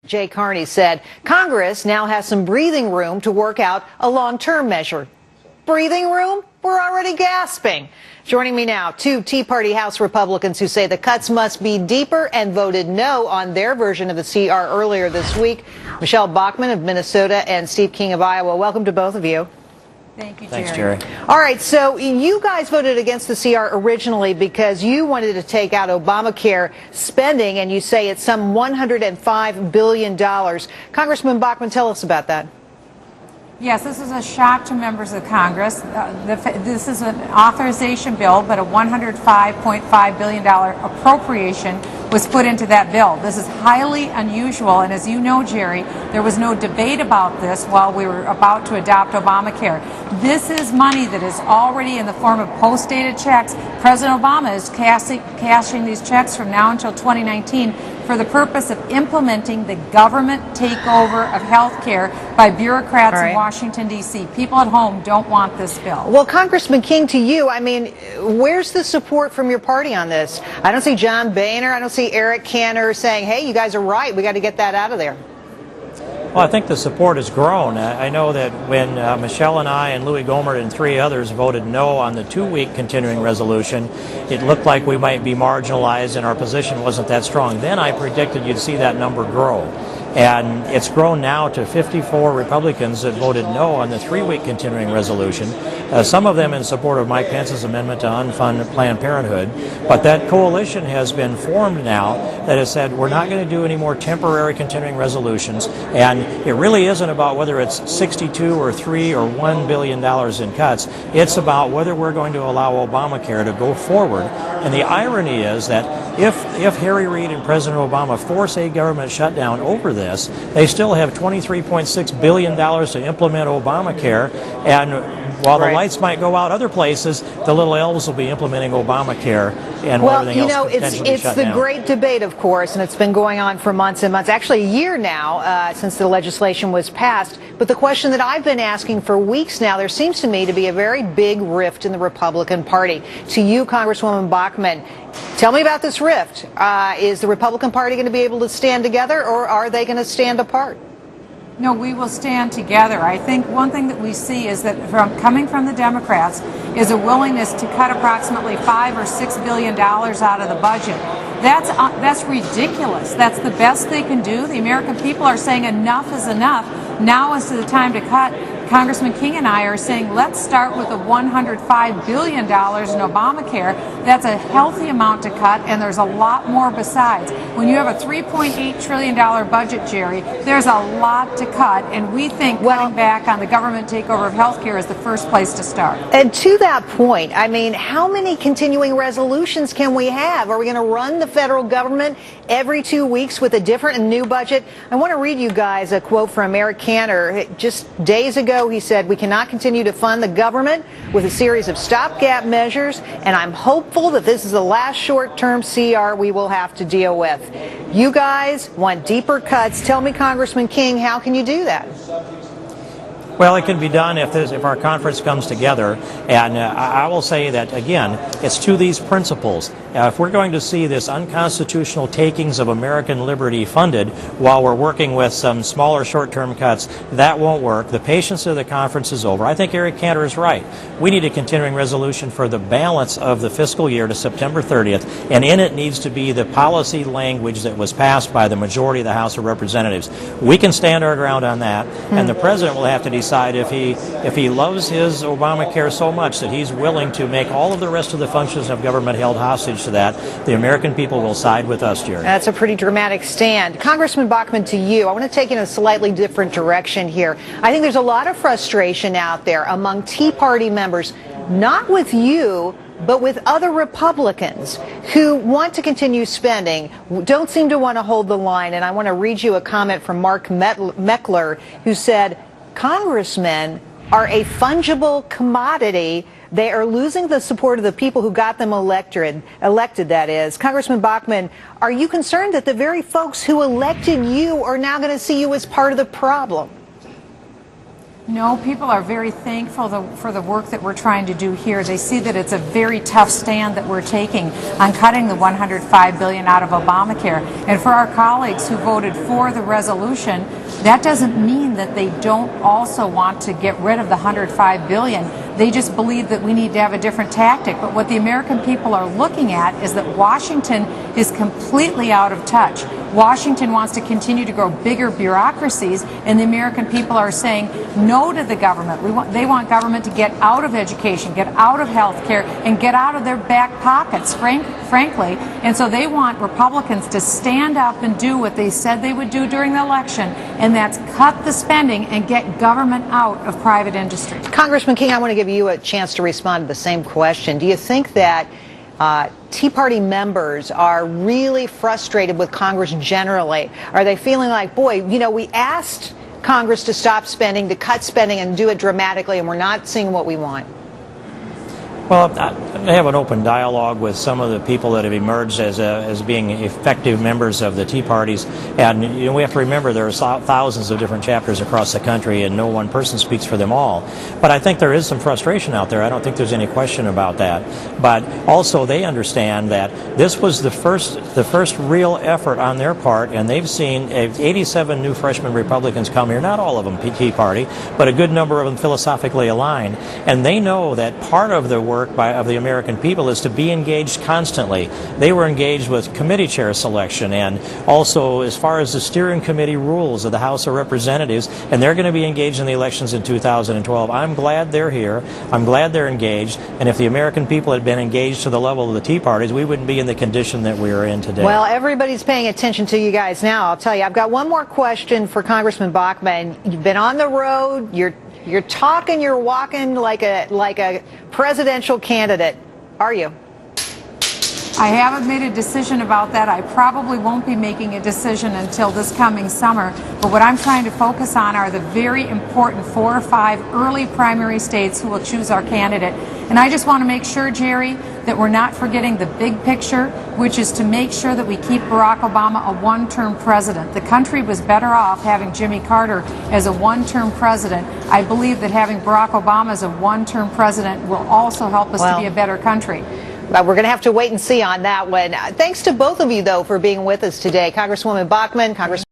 Jay Carney said Congress now has some breathing room to work out a long-term measure. Breathing room? We're already gasping. Joining me now, two Tea Party House Republicans who say the cuts must be deeper and voted no on their version of the CR earlier this week. Michele Bachmann of Minnesota and Steve King of Iowa. Welcome to both of you. Thank you, Jerry. Thanks, Jerry. All right, so you guys voted against the CR originally because you wanted to take out Obamacare spending, and you say it's some $105 billion. Congressman Bachmann, tell us about that. Yes, this is a shock to members of Congress. This is an authorization bill, but a $105.5 billion appropriation was put into that bill. This is highly unusual, and as you know, Jerry, there was no debate about this while we were about to adopt Obamacare. This is money that is already in the form of post-dated checks. President Obama is cashing these checks from now until 2019 for the purpose of implementing the government takeover of health care by bureaucrats in Washington, D.C. People at home don't want this bill. Well, Congressman King, to you, I mean, where's the support from your party on this? I don't see John Boehner, I don't see Eric Cantor saying, hey, you guys are right, we got to get that out of there. Well, I think the support has grown. I know that when Michelle and I and Louis Gohmert and three others voted no on the 2-week continuing resolution, it looked like we might be marginalized and our position wasn't that strong. Then I predicted you'd see that number grow. And it's grown now to 54 Republicans that voted no on the 3-week continuing resolution, some of them in support of Mike Pence's amendment to unfund Planned Parenthood. But that coalition has been formed now that has said we're not going to do any more temporary continuing resolutions. And it really isn't about whether it's 62 or 3 or $1 billion in cuts. It's about whether we're going to allow Obamacare to go forward. And the irony is that if Harry Reid and President Obama force a government shutdown over this, they still have $23.6 billion to implement Obamacare, and while the lights might go out other places, the little elves will be implementing Obamacare and everything else potentially it's the great debate, of course, and it's been going on for months and months, actually a year now since the legislation was passed. But the question that I've been asking for weeks now, there seems to me to be a very big rift in the Republican Party. To you, Congresswoman Bachmann, tell me about this rift. Is the Republican Party going to be able to stand together, or are they going to stand apart? No, we will stand together. I think one thing that we see is that coming from the Democrats is a willingness to cut approximately $5 or $6 billion out of the budget. That's ridiculous. That's the best they can do. The American people are saying enough is enough. Now is the time to cut. Congressman King and I are saying let's start with the $105 billion in Obamacare. That's a healthy amount to cut, and there's a lot more besides. When you have a $3.8 trillion budget, Jerry, there's a lot to cut, and we think cutting back on the government takeover of health care is the first place to start. And to that point, I mean, how many continuing resolutions can we have? Are we going to run the federal government every 2 weeks with a different and new budget? I want to read you guys a quote from Eric Cantor. Just days ago, he said, we cannot continue to fund the government with a series of stopgap measures, and I'm hopeful that this is the last short-term CR we will have to deal with. You guys want deeper cuts. Tell me, Congressman King, how can you do that? Well, it can be done if our conference comes together, and I will say that, again, it's to these principles. If we're going to see this unconstitutional takings of American liberty funded while we're working with some smaller short-term cuts, that won't work. The patience of the conference is over. I think Eric Cantor is right. We need a continuing resolution for the balance of the fiscal year to September 30th, and in it needs to be the policy language that was passed by the majority of the House of Representatives. We can stand our ground on that, and the President will have to decide if he loves his Obamacare so much that he's willing to make all of the rest of the functions of government held hostage to that. The American people will side with us, Jerry. That's a pretty dramatic stand. Congressman Bachmann, to you, I want to take in a slightly different direction here. I think there's a lot of frustration out there among Tea Party members, not with you, but with other Republicans who want to continue spending, don't seem to want to hold the line. And I want to read you a comment from Mark Meckler, who said, Congressmen are a fungible commodity. They are losing the support of the people who got them elected, that is. Congressman Bachmann, are you concerned that the very folks who elected you are now going to see you as part of the problem? No, people are very thankful for the work that we're trying to do here. They see that it's a very tough stand that we're taking on cutting the $105 billion out of Obamacare. And for our colleagues who voted for the resolution, that doesn't mean that they don't also want to get rid of the $105 billion. They just believe that we need to have a different tactic. But what the American people are looking at is that Washington is completely out of touch. Washington wants to continue to grow bigger bureaucracies, and the American people are saying no to the government. They want government to get out of education, get out of health care, and get out of their back pockets, frankly. And so they want Republicans to stand up and do what they said they would do during the election, and that's cut the spending and get government out of private industry. Congressman King, I want to give you a chance to respond to the same question. Do you think that Tea Party members are really frustrated with Congress generally? Are they feeling like, boy, you know, we asked Congress to stop spending, to cut spending and do it dramatically, and we're not seeing what we want? Well, I have an open dialogue with some of the people that have emerged as being effective members of the Tea Parties, and you know, we have to remember there are thousands of different chapters across the country, and no one person speaks for them all. But I think there is some frustration out there. I don't think there's any question about that. But also, they understand that this was the first real effort on their part, and they've seen 87 new freshman Republicans come here. Not all of them Tea Party, but a good number of them philosophically aligned, and they know that part of the work of the American people is to be engaged constantly. They were engaged with committee chair selection and also as far as the steering committee rules of the House of Representatives, and they're going to be engaged in the elections in 2012. I'm glad they're here. I'm glad they're engaged, and if the American people had been engaged to the level of the Tea Parties, we wouldn't be in the condition that we are in today. Well, everybody's paying attention to you guys now. I'll tell you, I've got one more question for Congressman Bachmann. You've been on the road. You're talking, you're walking like a presidential candidate. Are you? I haven't made a decision about that. I probably won't be making a decision until this coming summer. But what I'm trying to focus on are the very important 4 or 5 early primary states who will choose our candidate. And I just want to make sure, Jerry, that we're not forgetting the big picture, which is to make sure that we keep Barack Obama a one-term president. The country was better off having Jimmy Carter as a one-term president. I believe that having Barack Obama as a one-term president will also help us to be a better country. We're going to have to wait and see on that one. Thanks to both of you, though, for being with us today. Congresswoman Bachmann, Congressman